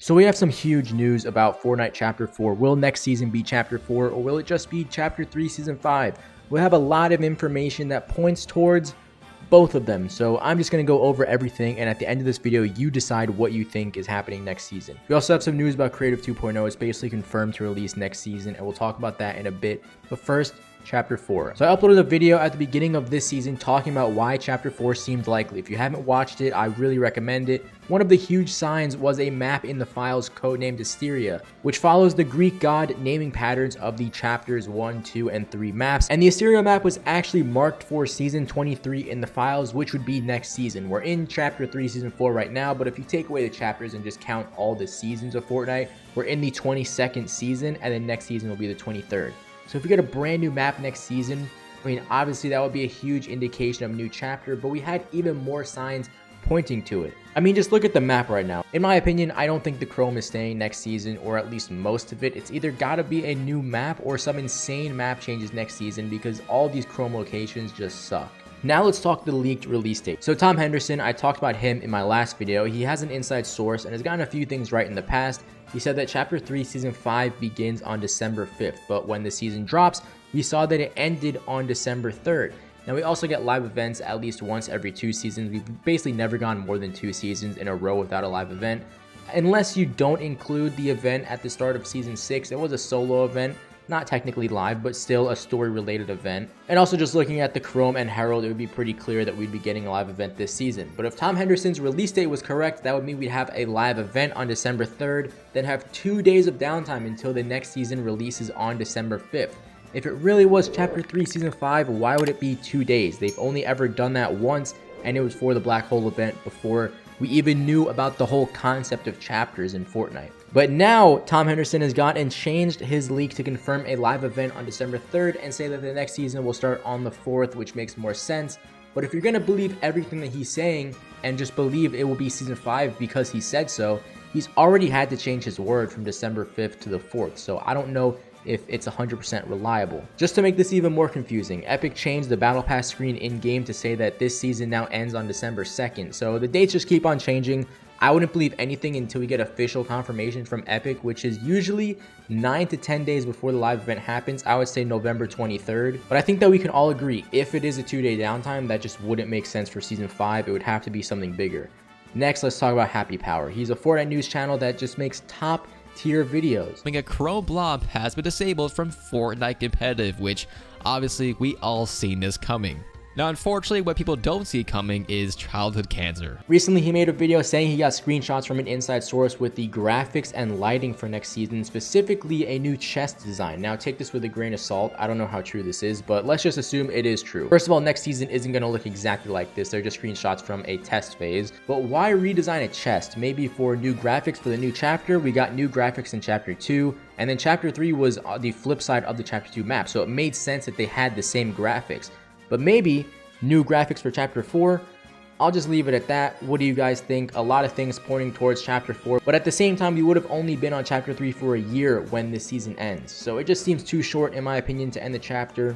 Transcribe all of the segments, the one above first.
So we have some huge news about Fortnite Chapter 4. Will next season be Chapter 4 or will it just be Chapter 3 Season 5? We'll have a lot of information that points towards both of them. So I'm just going to go over everything, and at the end of this video, you decide what you think is happening next season. We also have some news about Creative 2.0. It's basically confirmed to release next season, and we'll talk about that in a bit. But first, Chapter 4. So I uploaded a video at the beginning of this season talking about why Chapter 4 seemed likely. If you haven't watched it, I really recommend it. One of the huge signs was a map in the files codenamed Asteria, which follows the Greek god naming patterns of the chapters 1, 2, and 3 maps. And the Asteria map was actually marked for season 23 in the files, which would be next season. We're in Chapter 3 Season 4 right now, but if you take away the chapters and just count all the seasons of Fortnite, we're in the 22nd season, and then next season will be the 23rd. So if we get a brand new map next season, I mean, obviously that would be a huge indication of a new chapter, but we had even more signs pointing to it. I mean, just look at the map right now. In my opinion, I don't think the Chrome is staying next season, or at least most of it. It's either got to be a new map or some insane map changes next season, because all these Chrome locations just suck. Now let's talk the leaked release date. So Tom Henderson, I talked about him in my last video. He has an inside source and has gotten a few things right in the past. He said that Chapter 3 Season 5 begins on December 5th, but when the season drops, we saw that it ended on December 3rd. Now we also get live events at least once every 2 seasons. We've basically never gone more than 2 seasons in a row without a live event. Unless you don't include the event at the start of Season 6, it was a solo event. Not technically live, but still a story-related event. And also just looking at the Chrome and Herald, it would be pretty clear that we'd be getting a live event this season. But if Tom Henderson's release date was correct, that would mean we'd have a live event on December 3rd, then have 2 days of downtime until the next season releases on December 5th. If it really was Chapter 3 Season 5, why would it be 2 days? They've only ever done that once, and it was for the Black Hole event before we even knew about the whole concept of chapters in Fortnite. But now, Tom Henderson has gone and changed his leak to confirm a live event on December 3rd and say that the next season will start on the 4th, which makes more sense. But if you're going to believe everything that he's saying and just believe it will be Season 5 because he said so, he's already had to change his word from December 5th to the 4th. So I don't know if it's 100% reliable. Just to make this even more confusing, Epic changed the Battle Pass screen in-game to say that this season now ends on December 2nd. So the dates just keep on changing. I wouldn't believe anything until we get official confirmation from Epic, which is usually 9 to 10 days before the live event happens. I would say November 23rd. But I think that we can all agree, if it is a 2-day downtime, that just wouldn't make sense for Season 5. It would have to be something bigger. Next, let's talk about Happy Power. He's a Fortnite news channel that just makes top tier videos. A Chrome blob has been disabled from Fortnite competitive, which obviously we all seen this coming. Now, unfortunately, what people don't see coming is childhood cancer. Recently, he made a video saying he got screenshots from an inside source with the graphics and lighting for next season, specifically a new chest design. Now, take this with a grain of salt. I don't know how true this is, but let's just assume it is true. First of all, next season isn't going to look exactly like this. They're just screenshots from a test phase. But why redesign a chest? Maybe for new graphics for the new chapter. We got new graphics in Chapter 2, and then Chapter 3 was the flip side of the Chapter 2 map, so it made sense that they had the same graphics. But maybe new graphics for Chapter 4. I'll just leave it at that. What do you guys think? A lot of things pointing towards Chapter 4, but at the same time, we would have only been on Chapter 3 for a year when this season ends. So it just seems too short, in my opinion, to end the chapter,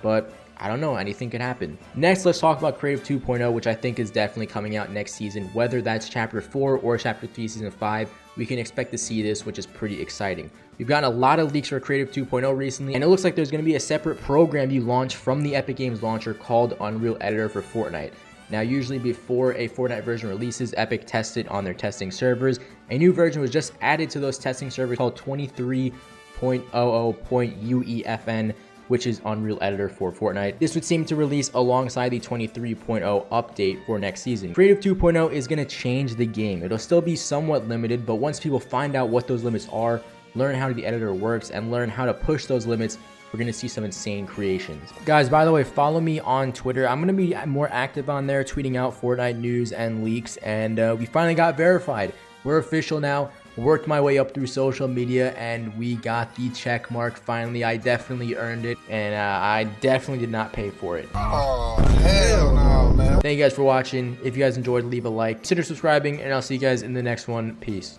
but I don't know, anything could happen. Next, let's talk about Creative 2.0, which I think is definitely coming out next season. Whether that's Chapter 4 or Chapter 3 Season 5, we can expect to see this, which is pretty exciting. We've gotten a lot of leaks for Creative 2.0 recently, and it looks like there's going to be a separate program you launch from the Epic Games launcher called Unreal Editor for Fortnite. Now, usually before a Fortnite version releases, Epic tests it on their testing servers. A new version was just added to those testing servers called 23.00.UEFN, which is Unreal Editor for Fortnite. This would seem to release alongside the 23.0 update for next season. Creative 2.0 is going to change the game. It'll still be somewhat limited, but once people find out what those limits are, learn how the editor works, and learn how to push those limits, we're going to see some insane creations. Guys, by the way, follow me on Twitter. I'm going to be more active on there, tweeting out Fortnite news and leaks, and we finally got verified. We're official now. Worked my way up through social media, and we got the check mark finally. I definitely earned it, and I definitely did not pay for it. Oh, hell no, man. Thank you guys for watching. If you guys enjoyed, leave a like, consider subscribing, and I'll see you guys in the next one. Peace.